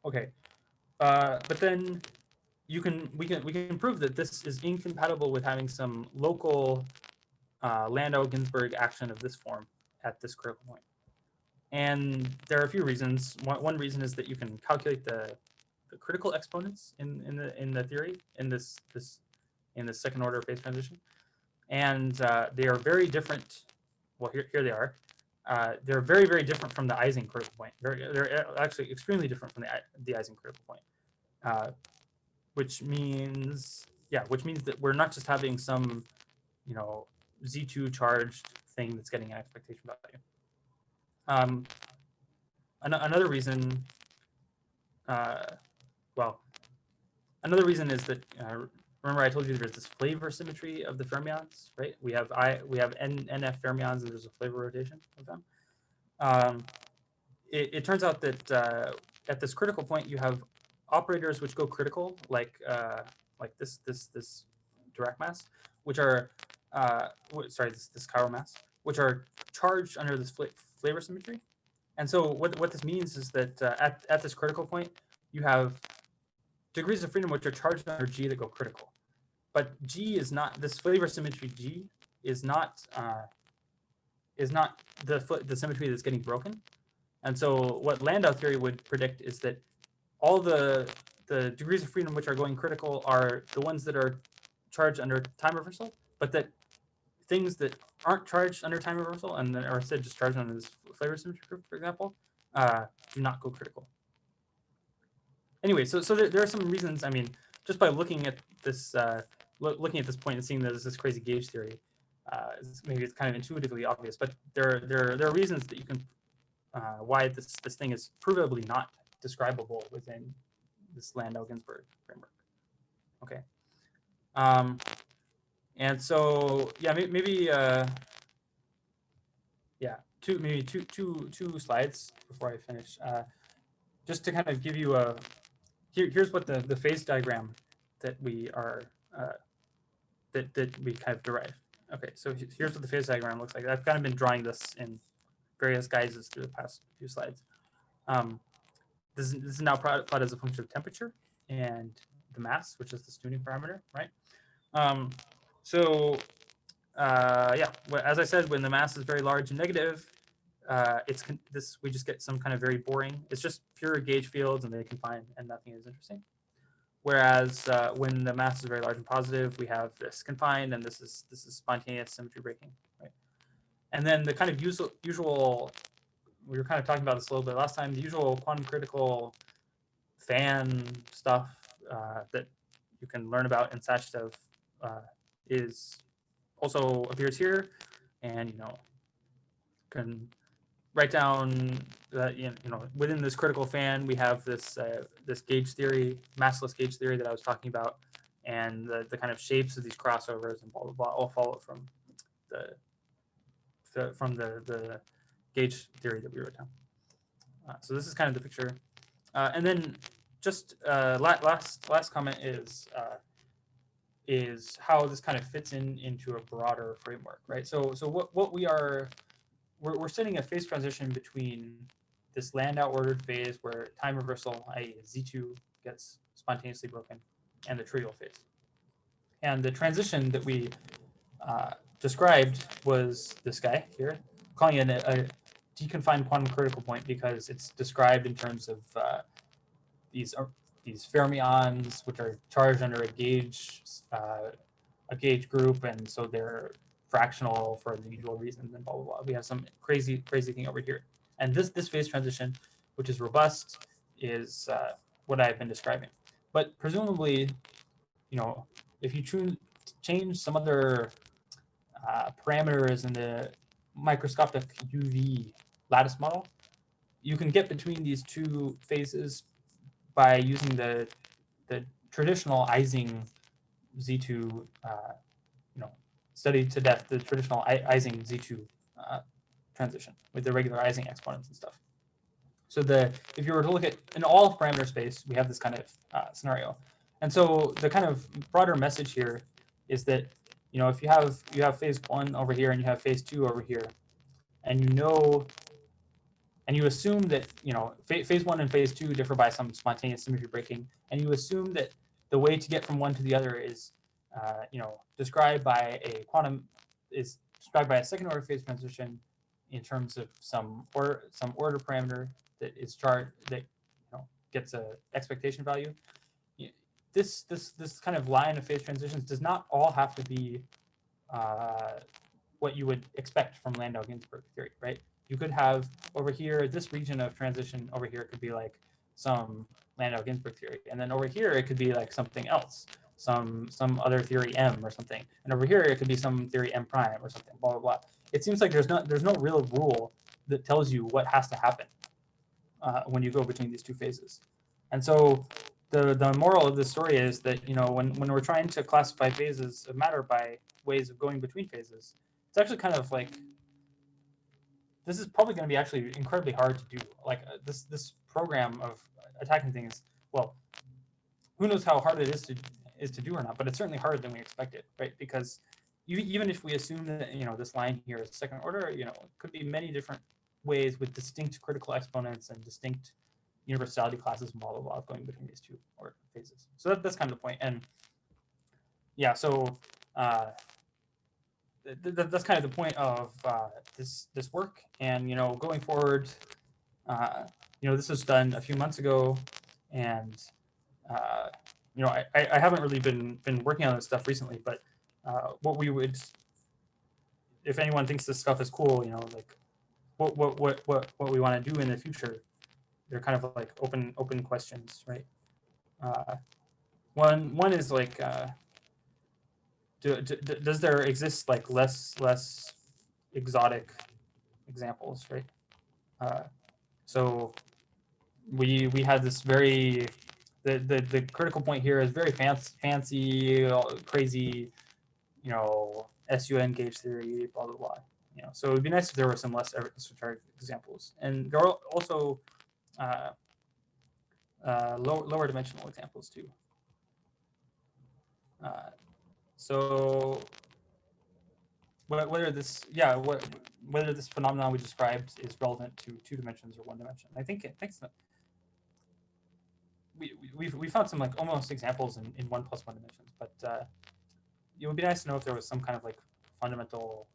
Okay, but then we can prove that this is incompatible with having some local landau-ginsburg action of this form at this critical point. And there are a few reasons. One reason is that you can calculate the critical exponents in the theory in this second order phase transition, and they are very different. Well, here they are. They're very, very different from the Ising critical point. They're actually extremely different from the Ising critical point, which means that we're not just having some Z2 charged thing that's getting an expectation value. Another reason. Another reason is that remember I told you there's this flavor symmetry of the fermions, right? We have NF fermions and there's a flavor rotation of them. It turns out that at this critical point you have operators which go critical, like this Dirac mass, which are this chiral mass, which are charged under this flavor symmetry. And so what this means is that at this critical point, you have degrees of freedom which are charged under G that go critical. But G is not, this flavor symmetry G is not the symmetry that's getting broken. And so what Landau theory would predict is that all the degrees of freedom which are going critical are the ones that are charged under time reversal, but that things that aren't charged under time reversal and that are instead just charged under this flavor symmetry group, for example, do not go critical. Anyway, so there are some reasons. I mean, just by looking at this point and seeing that there's this crazy gauge theory, maybe it's kind of intuitively obvious, but there are reasons that you can why this thing is provably not describable within this Landau-Ginsburg framework. Okay. And so maybe two slides before I finish, just to kind of give you a here's what the phase diagram that we are that we kind of derived. Okay, so here's what the phase diagram looks like. I've kind of been drawing this in various guises through the past few slides. This is now plotted as a function of temperature and the mass, which is the tuning parameter, right? As I said, when the mass is very large and negative, we just get some kind of very boring. It's just pure gauge fields, and they confine, and nothing is interesting. Whereas when the mass is very large and positive, we have this confined, and this is spontaneous symmetry breaking, right? And then the kind of usual, we were kind of talking about this a little bit last time. The usual quantum critical fan stuff that you can learn about in Sachdov is also appears here, and can write down that within this critical fan we have this this gauge theory, massless gauge theory that I was talking about, and the kind of shapes of these crossovers and blah blah blah all follow from the gauge theory that we wrote down. So this is kind of the picture, and then just last comment is how this kind of fits into a broader framework, right? So what we are we're studying a phase transition between this Landau ordered phase where time reversal, i.e. Z2 gets spontaneously broken, and the trivial phase. And the transition that we described was this guy here, calling it a deconfined quantum critical point because it's described in terms of these fermions, which are charged under a gauge group, and so they're fractional for the usual reasons, and blah blah blah. We have some crazy thing over here, and this phase transition, which is robust, is what I've been describing. But presumably, if you change some other parameters in the microscopic UV lattice model, you can get between these two phases by using the traditional Ising Z2, studied to death the traditional Ising Z2 transition with the regular Ising exponents and stuff. So if you were to look at an all parameter space, we have this kind of scenario. And so the kind of broader message here is that, if you have phase 1 over here and you have phase 2 over here, and you assume that, phase 1 and phase 2 differ by some spontaneous symmetry breaking, and you assume that the way to get from one to the other is, described by a second order phase transition in terms of some order parameter that is charged that gets a expectation value. This kind of line of phase transitions does not all have to be what you would expect from Landau-Ginsburg theory, right? You could have over here, this region of transition over here could be like some Landau-Ginsburg theory, and then over here it could be like something else, some other theory M or something, and over here it could be some theory M prime or something, blah blah blah. It seems like there's no real rule that tells you what has to happen when you go between these two phases. And so the moral of this story is that when we're trying to classify phases of matter by ways of going between phases, it's actually kind of like, this is probably going to be actually incredibly hard to do. Like this program of attacking things, well, who knows how hard it is to do or not, but it's certainly harder than we expected, right? Because even if we assume that this line here is second order, it could be many different ways with distinct critical exponents and distinct universality classes and blah blah blah going between these two order phases. So that's kind of the point. And yeah, so that's kind of the point of this work. And going forward, this was done a few months ago, and I haven't really been working on this stuff recently. But what we would, if anyone thinks this stuff is cool, like what we want to do in the future, they're kind of like open questions, right? One is like, does there exist like less exotic examples, right? So we had this very, the critical point here is very fancy, crazy, SUN gauge theory, blah blah blah. So it would be nice if there were some less esoteric examples, and there are also lower dimensional examples too. So whether this phenomenon we described is relevant to 2 dimensions or 1 dimension, I think we found some like almost examples in 1 plus 1 dimensions, but it would be nice to know if there was some kind of like fundamental,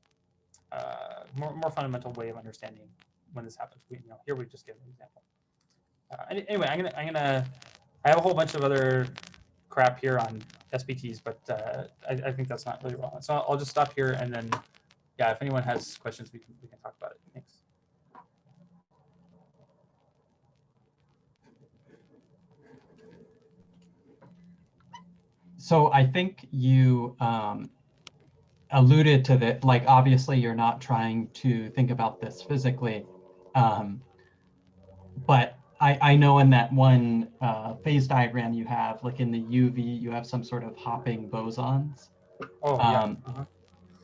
more fundamental way of understanding when this happens. Here we just give an example. Anyway, I have a whole bunch of other crap here on SPTs, but I think that's not really relevant. So I'll just stop here, and then yeah, if anyone has questions, we can talk about it. Thanks. So I think you alluded to that, like obviously you're not trying to think about this physically, but I know in that one phase diagram you have, like in the UV, you have some sort of hopping bosons. Oh, yeah.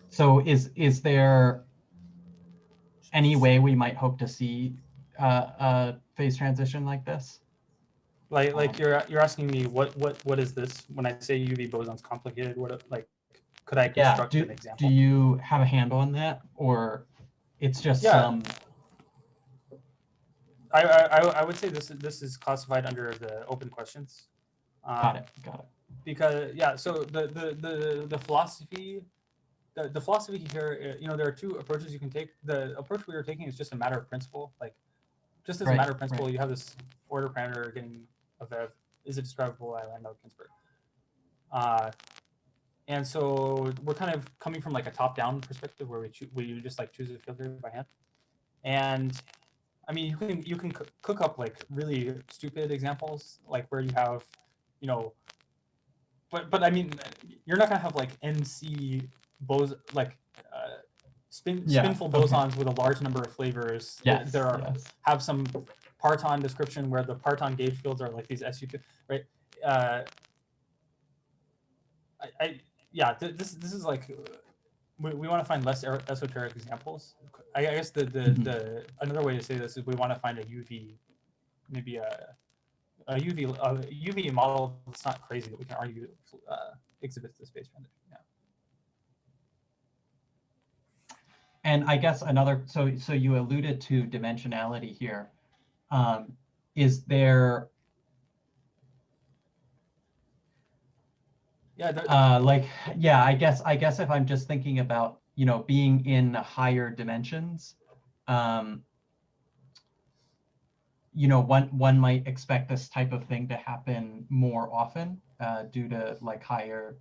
So is there any way we might hope to see a phase transition like this? Like you're asking me what is this? When I say UV bosons complicated, what, like, could I construct an example? Do you have a handle on that, or it's just Yeah. some. I would say this is classified under the open questions. Got it. Because yeah, so the philosophy. The philosophy here, there are two approaches you can take. The approach we were taking is just a matter of principle. Like, just as a matter of principle, you have this order parameter getting of is it describable by landau-ginsburg? And so we're kind of coming from like a top-down perspective where we just like choose a filter by hand. And I mean, you can cook up like really stupid examples, like where you have, but I mean, you're not gonna have like NC spinful bosons with a large number of flavors. Yes, have some parton description where the parton gauge fields are like these SU2, right? This is like we want to find less esoteric examples. I guess the another way to say this is we want to find a UV, maybe a UV model that's not crazy that we can argue exhibits the space transition. Yeah. And I guess another, so you alluded to dimensionality here. Is there I guess if I'm just thinking about, being in higher dimensions, one might expect this type of thing to happen more often due to like higher,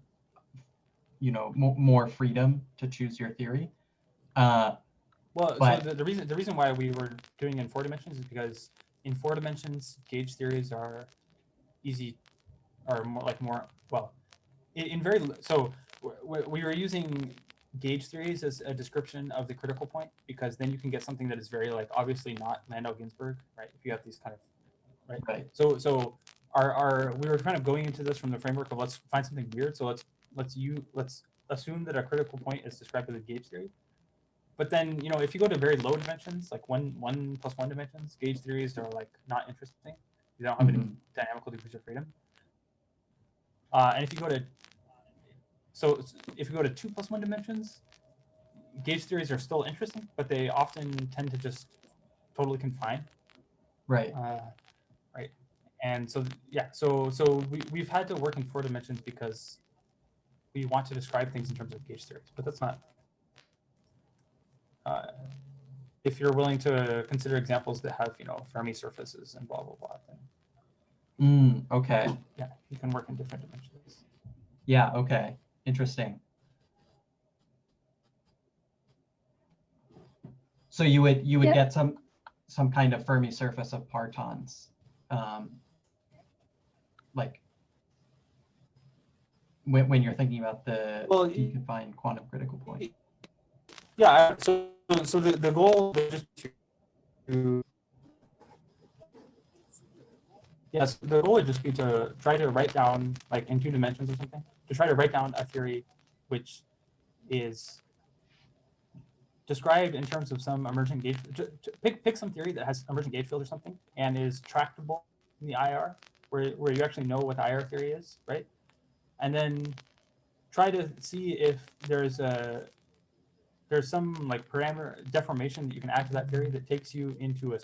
more freedom to choose your theory. So the reason why we were doing in 4 dimensions is because in 4 dimensions, gauge theories are easy, or so we were using gauge theories as a description of the critical point, because then you can get something that is very like obviously not Landau-Ginsburg, right? If you have these kind of right. So we were kind of going into this from the framework of let's find something weird. So let's assume that a critical point is described with a gauge theory. But then, if you go to very low dimensions, like 1 plus 1 dimensions, gauge theories are like not interesting. You don't have any dynamical degrees of freedom. And if you go to 2 plus 1 dimensions, gauge theories are still interesting, but they often tend to just totally confine. Right. Right. And so we've had to work in 4 dimensions because we want to describe things in terms of gauge theories, but that's not. If you're willing to consider examples that have, Fermi surfaces and blah, blah, blah, then okay. Yeah, you can work in different dimensions. Yeah, okay. Interesting. So you would get some kind of Fermi surface of partons, like when you're thinking about the deconfined quantum critical point. Yeah, so the goal is just to the goal would just be to try to write down, like in 2 dimensions or something, to try to write down a theory which is described in terms of some emergent gauge. Pick some theory that has emergent gauge field or something and is tractable in the IR, where you actually know what the IR theory is, right? And then try to see if there's some like parameter deformation that you can add to that theory that takes you into a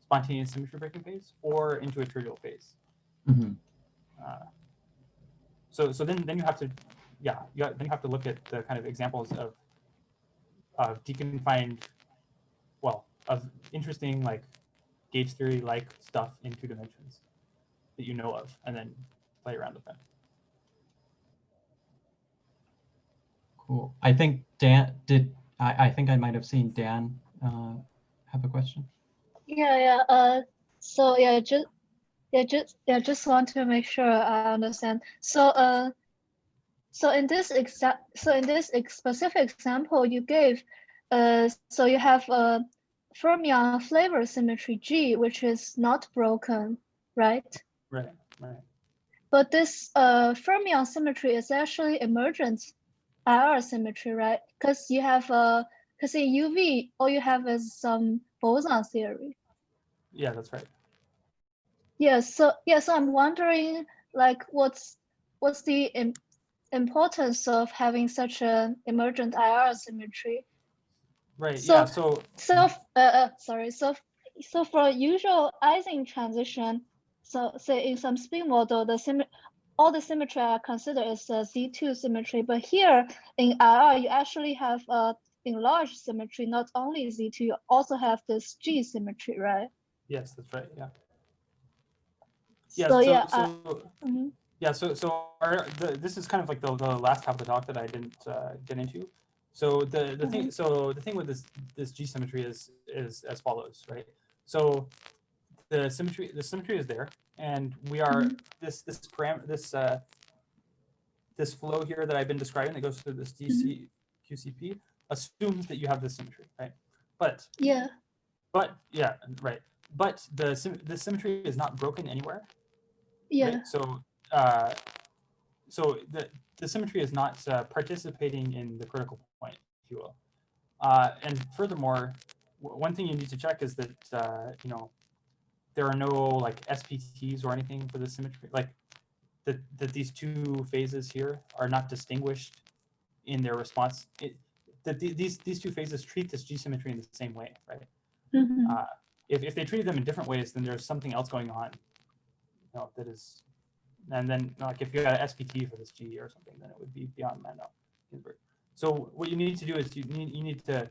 spontaneous symmetry breaking phase or into a trivial phase. So then you have to then you have to look at the kind of examples of deconfined, of interesting like gauge theory like stuff in 2 dimensions that you know of, and then play around with them. Cool. I think Dan did. I think I might have seen Dan have a question. Just want to make sure I understand. So in this specific example you gave, so you have a fermion flavor symmetry G, which is not broken, right? Right. But this fermion symmetry is actually emergent IR symmetry, right? Because you have because in UV all you have is some boson theory. Yeah, that's right. So I'm wondering, like, what's the importance of having such an emergent IR symmetry? Right. So, Yeah. So sorry. So for usual Ising transition, so say in some spin model, all the symmetry are considered as a Z2 symmetry, but here in IR, you actually have a enlarged symmetry, not only Z2, you also have this G symmetry, right? yes, that's right. Yeah. Yeah. So So yeah, so yeah. This is kind of like the last half of the talk that I didn't get into. So the thing with this G symmetry is as follows, right? So the symmetry is there, and we are this flow here that I've been describing that goes through this QCP assumes that you have this symmetry, right? But yeah, yeah, right. But the symmetry is not broken anywhere, yeah. right? So so the symmetry is not participating in the critical point, if you will. And furthermore, one thing you need to check is that there are no like SPTs or anything for the symmetry, like that these two phases here are not distinguished in their response. These two phases treat this G symmetry in the same way, right? If they treated them in different ways, then there's something else going on, that is. And then, like, if you had an SPT for this G or something, then it would be beyond landau-ginsburg. So what you need to do is you need to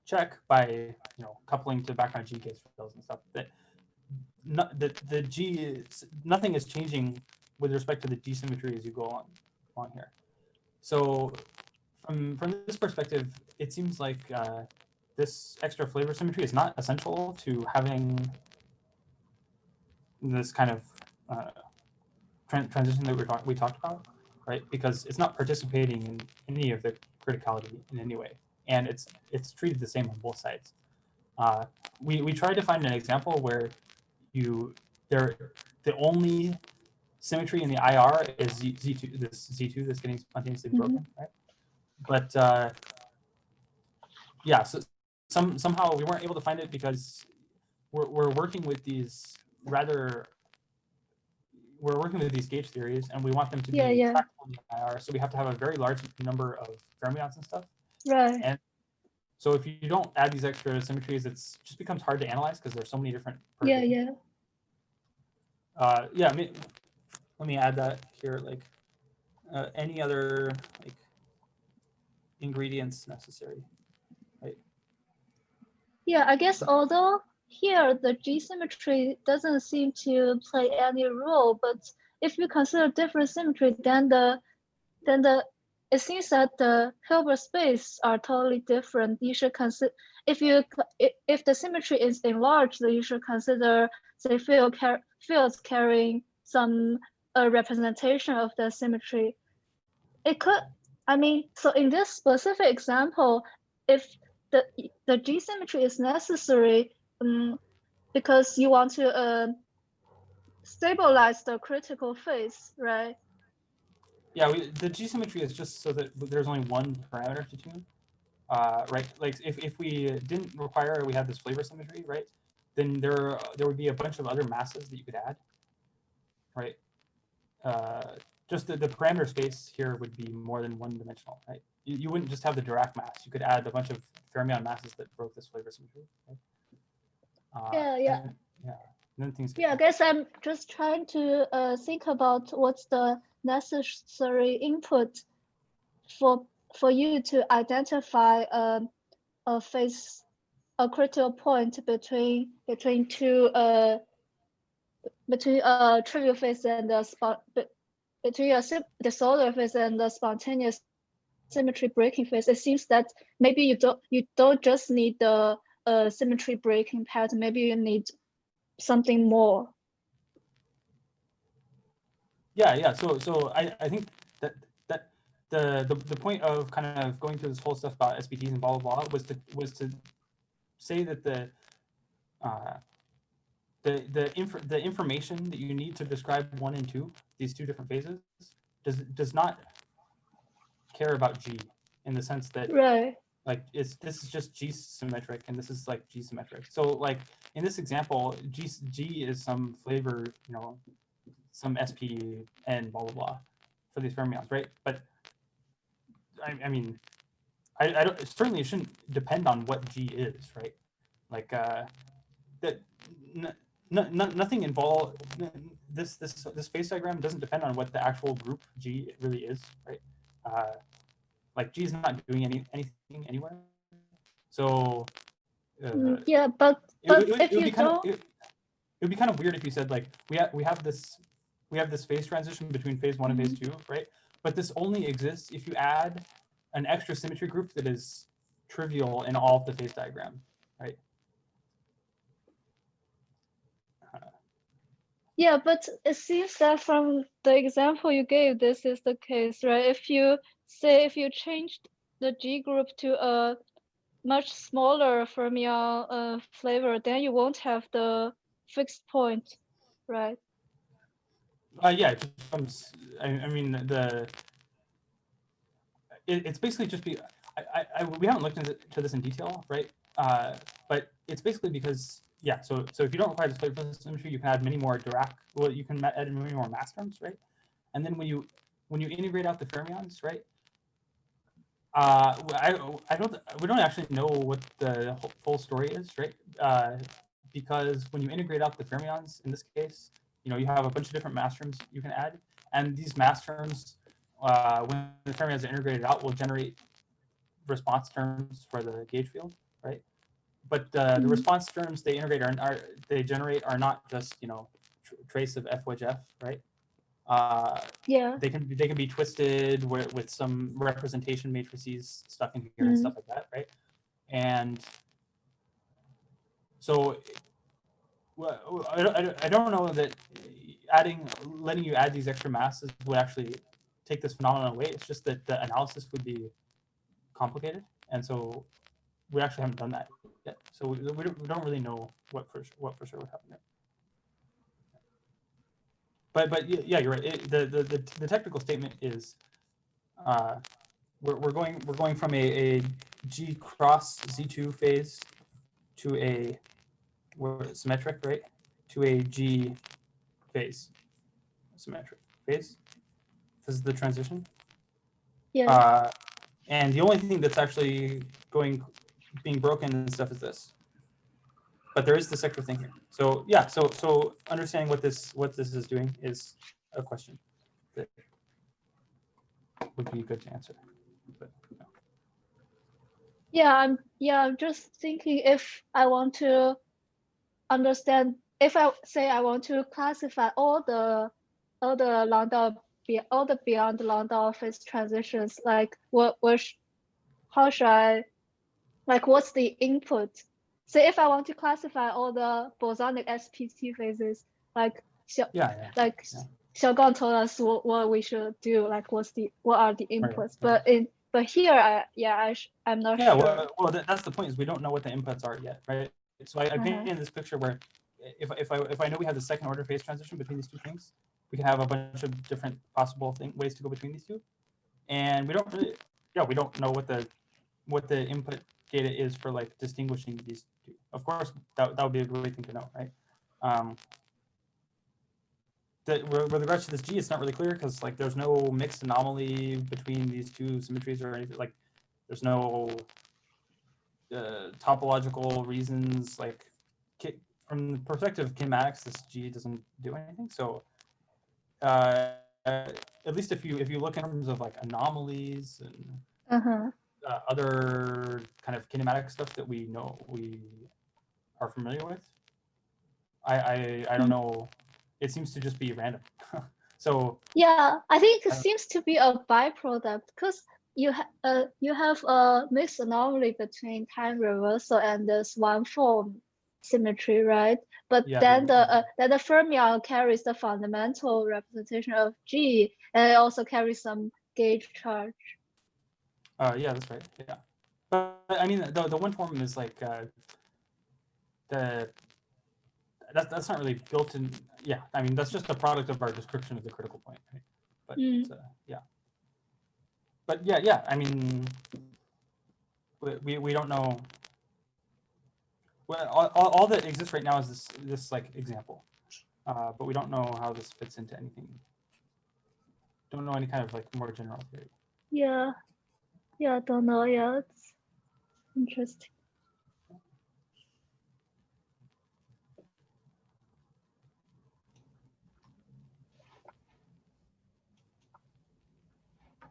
check by coupling to background G case fields and stuff that the G nothing is changing with respect to the G symmetry as you go along here. So from this perspective, it seems like this extra flavor symmetry is not essential to having this kind of transition that we talked about, right? Because it's not participating in any of the criticality in any way, and it's treated the same on both sides. We tried to find an example where the only symmetry in the IR is Z2, this Z2 that's getting spontaneously broken, right? But yeah, so somehow we weren't able to find it because we're working with these gauge theories, and we want them to be tractable in the IR, so we have to have a very large number of fermions and stuff. Right. And so if you don't add these extra symmetries, it just becomes hard to analyze because there's so many different. Yeah. Let me add that here. Like any other like ingredients necessary, right? Yeah, I guess although here the G symmetry doesn't seem to play any role, but if you consider different symmetry, then it seems that the Hilbert space are totally different. You should consider if the symmetry is enlarged, you should consider the fields carrying some representation of the symmetry. It could, so in this specific example, if the G symmetry is necessary because you want to stabilize the critical phase, right? Yeah, the G symmetry is just so that there's only one parameter to tune, right? Like if we didn't require we had this flavor symmetry, right? Then there would be a bunch of other masses that you could add, right? Just the parameter space here would be more than one dimensional, right? You wouldn't just have the Dirac mass. You could add a bunch of fermion masses that broke this flavor symmetry, right? Yeah. And then things. Yeah, I guess I'm just trying to think about what's the necessary input for you to identify a phase, a critical point between two between a trivial phase and between the solar phase and the spontaneous symmetry breaking phase. It seems that maybe you don't just need the symmetry breaking pattern. Maybe you need something more. Yeah. So I think that the point of kind of going through this whole stuff about SPTs and blah blah blah was to say that the information that you need to describe 1 and 2, these two different phases, does not care about G in the sense that like this is just G symmetric and this is like G symmetric. So like in this example, G is some flavor, some SP and blah blah blah for these fermions, right? But I mean, I don't, certainly it shouldn't depend on what G is, right? Like that nothing involved. This phase diagram doesn't depend on what the actual group G really is, right? Like G is not doing anything anywhere. So yeah, but if you don't, it would be kind of weird if you said like we have this phase transition between phase 1 and phase 2, right? But this only exists if you add an extra symmetry group that is trivial in all of the phase diagram, right? yeah, but it seems that from the example you gave, this is the case, right? If you changed the G group to a much smaller fermion flavor, then you won't have the fixed point, right? Yeah, it just becomes, I mean, it's basically just we haven't looked into this in detail, right? But it's basically because, yeah, so if you don't require this flavor symmetry, you can add many more Dirac, well, you can add many more mass terms, right? And then when you integrate out the fermions, right? We don't actually know what the full story is, right? Because when you integrate out the fermions, in this case, you have a bunch of different mass terms you can add, and these mass terms, when the fermions are integrated out, will generate response terms for the gauge field, right? But the response terms they integrate they generate are not just trace of f wedge f, right? Yeah. They can be twisted with some representation matrices stuck in here and stuff like that, right? And so I don't know that letting you add these extra masses would actually take this phenomenon away. It's just that the analysis would be complicated, and so we actually haven't done that yet. So we don't really know what for sure would happen there. But yeah, you're right. The technical statement is we're going from a G cross Z2 phase to a symmetric, right? To a G phase symmetric phase. This is the transition. Yeah. And the only thing that's actually being broken and stuff is this. But there is this extra thing here. So yeah, so understanding what this is doing is a question that would be good to answer. But, no. Yeah, I'm just thinking if I want to understand, if I say I want to classify all the beyond landau phase transitions, like how should I, like what's the input? Say if I want to classify all the bosonic SPT phases, like Xiaogang told us what we should do, like what are the inputs, right. but here I'm not sure. Well, that's the point, is we don't know what the inputs are yet, right? So I painted this picture where if I know we have the second order phase transition between these two things, we can have a bunch of different possible ways to go between these two, and we don't really, we don't know what the input data is for like distinguishing these two. Of course, that would be a great thing to know, right? With regards to this G, it's not really clear because like there's no mixed anomaly between these two symmetries or anything. Like there's no topological reasons. Like from the perspective of kinematics, this G doesn't do anything. So at least if you look in terms of like anomalies and other kind of kinematic stuff that we are familiar with, I don't know. It seems to just be random. So yeah, I think it seems to be a byproduct because you have a mixed anomaly between time reversal and this one form symmetry, right? But then the fermion carries the fundamental representation of G, and it also carries some gauge charge. Yeah, that's right. Yeah, but I mean the one form is like that's not really built in. Yeah, I mean that's just a product of our description of the critical point, right? But yeah. But yeah. I mean, we don't know. Well, all that exists right now is this like example, but we don't know how this fits into anything. Don't know any kind of like more general theory. Yeah. Yeah, I don't know. Yeah, it's interesting.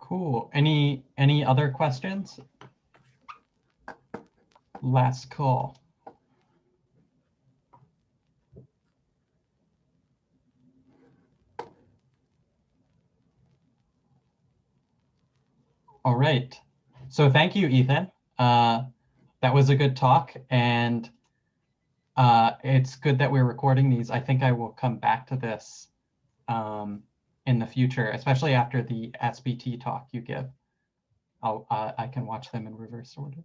Cool. Any other questions? Last call. All right. So thank you, Ethan. That was a good talk, and it's good that we're recording these. I think I will come back to this in the future, especially after the SBT talk you give. I can watch them in reverse order.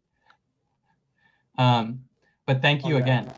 But thank you again.